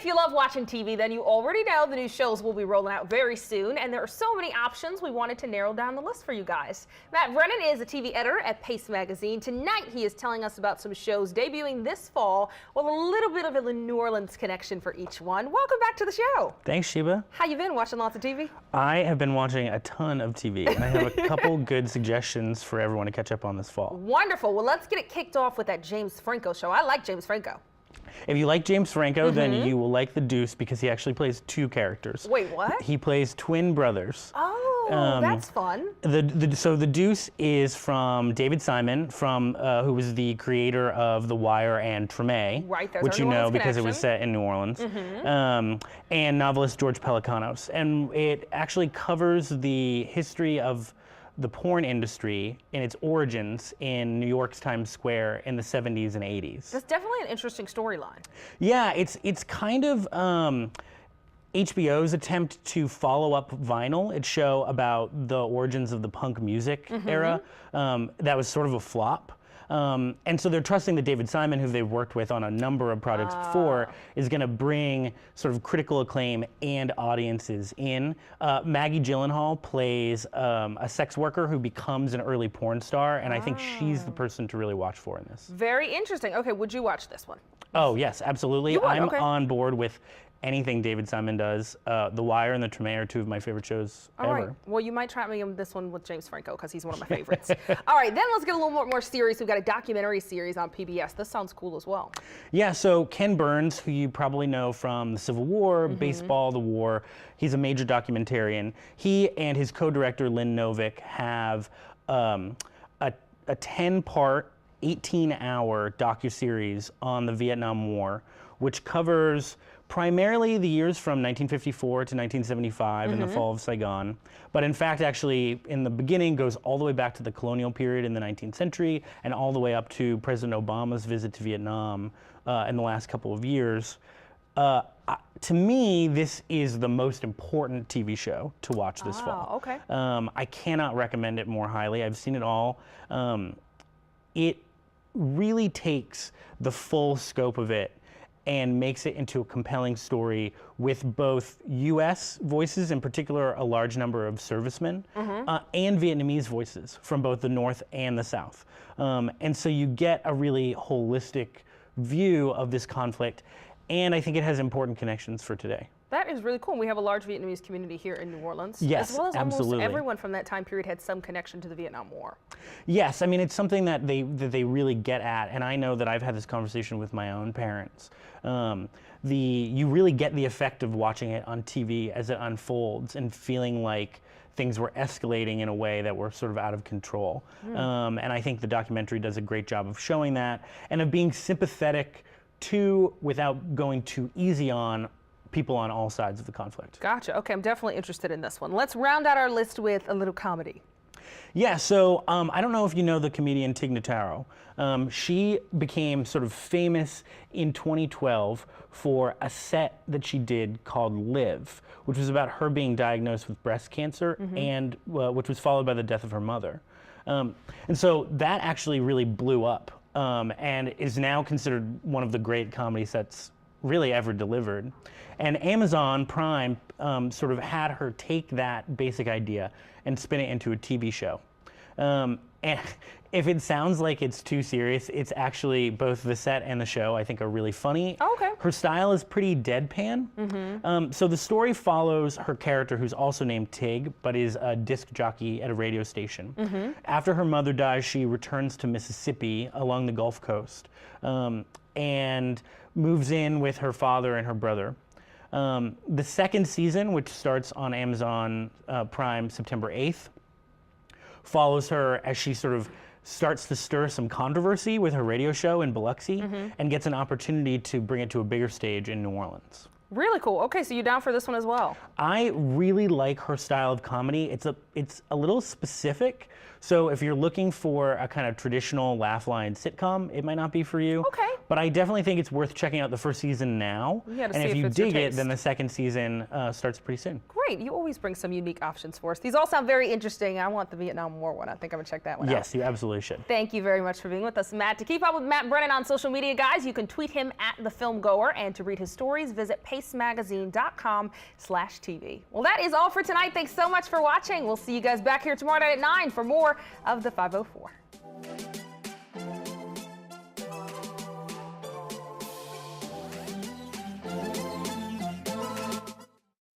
If you love watching TV, then you already know the new shows will be rolling out very soon, and there are so many options we wanted to narrow down the list for you guys. Matt Brennan is a TV editor at Pace Magazine. Tonight he is telling us about some shows debuting this fall with a little bit of a New Orleans connection for each one. Welcome back to the show. Thanks, Sheba. How you been? Watching lots of TV? I have been watching a ton of TV, and I have a couple good suggestions for everyone to catch up on this fall. Wonderful. Well, let's get it kicked off with that James Franco show. I like James Franco. If you like James Franco, then you will like the Deuce because he actually plays two characters. Wait, what? He plays twin brothers. Oh, that's fun. So the Deuce is from David Simon, who was the creator of The Wire and Treme, right, which you know because it was set in New Orleans, and novelist George Pelecanos. And it actually covers the history of the porn industry in its origins in New York's Times Square in the 70s and 80s. That's definitely an interesting storyline. Yeah, it's kind of HBO's attempt to follow up Vinyl, its show about the origins of the punk music era. That was sort of a flop. And so they're trusting that David Simon, who they've worked with on a number of projects before, is going to bring sort of critical acclaim and audiences in. Maggie Gyllenhaal plays a sex worker who becomes an early porn star, and I think she's the person to really watch for in this. Very interesting. Okay, would you watch this one? Oh, yes, absolutely. You would? I'm Okay. on board with anything David Simon does. The Wire and the Treme are two of my favorite shows ever. All right. Well, you might try me on this one with James Franco because he's one of my favorites. All right, then let's get a little more serious. We've got a documentary series on PBS. This sounds cool as well. Yeah, so Ken Burns, who you probably know from the Civil War, baseball, the war, he's a major documentarian. He and his co-director, Lynn Novick, have a 10-part, 18-hour docuseries on the Vietnam War, which covers primarily the years from 1954 to 1975 and the fall of Saigon, but in fact actually in the beginning goes all the way back to the colonial period in the 19th century and all the way up to President Obama's visit to Vietnam in the last couple of years. To me, this is the most important TV show to watch this fall. Okay. I cannot recommend it more highly. I've seen it all. It really takes the full scope of it and makes it into a compelling story with both U.S. voices, in particular a large number of servicemen, and Vietnamese voices from both the North and the South. And so you get a really holistic view of this conflict, and I think it has important connections for today. That is really cool. We have a large Vietnamese community here in New Orleans. Yes, as well as absolutely. Almost everyone from that time period had some connection to the Vietnam War. Yes, I mean, it's something that they really get at, and I know that I've had this conversation with my own parents. You really get the effect of watching it on TV as it unfolds and feeling like things were escalating in a way that were sort of out of control. And I think the documentary does a great job of showing that and of being sympathetic to, without going too easy on, people on all sides of the conflict. Gotcha. Okay, I'm definitely interested in this one. Let's round out our list with a little comedy. Yeah, so I don't know if you know the comedian Tig Notaro. She became sort of famous in 2012 for a set that she did called Live, which was about her being diagnosed with breast cancer and which was followed by the death of her mother. And so that actually really blew up and is now considered one of the great comedy sets really ever delivered. And Amazon Prime sort of had her take that basic idea and spin it into a TV show. And if it sounds like it's too serious, it's actually both the set and the show I think are really funny. Oh, okay. Her style is pretty deadpan. So the story follows her character, who's also named Tig, but is a disc jockey at a radio station. After her mother dies, she returns to Mississippi along the Gulf Coast and moves in with her father and her brother. The second season, which starts on Amazon Prime September 8th, follows her as she sort of starts to stir some controversy with her radio show in Biloxi and gets an opportunity to bring it to a bigger stage in New Orleans. Really cool. Okay, so you're down for this one as well. I really like her style of comedy. it's a little specific. So if you're looking for a kind of traditional laugh line sitcom, it might not be for you. Okay. But I definitely think it's worth checking out the first season now. You gotta and see if if you it's your dig it, taste. then the second season starts pretty soon. Great. You always bring some unique options for us. These all sound very interesting. I want the Vietnam War one. I think I'm going to check that one out. Yes, you absolutely should. Thank you very much for being with us, Matt. To keep up with Matt Brennan on social media, guys, you can tweet him at The Film Goer, and to read his stories, visit pacemagazine.com/TV. Well, that is all for tonight. Thanks so much for watching. We'll see you guys back here tomorrow night at 9 for more of the 504.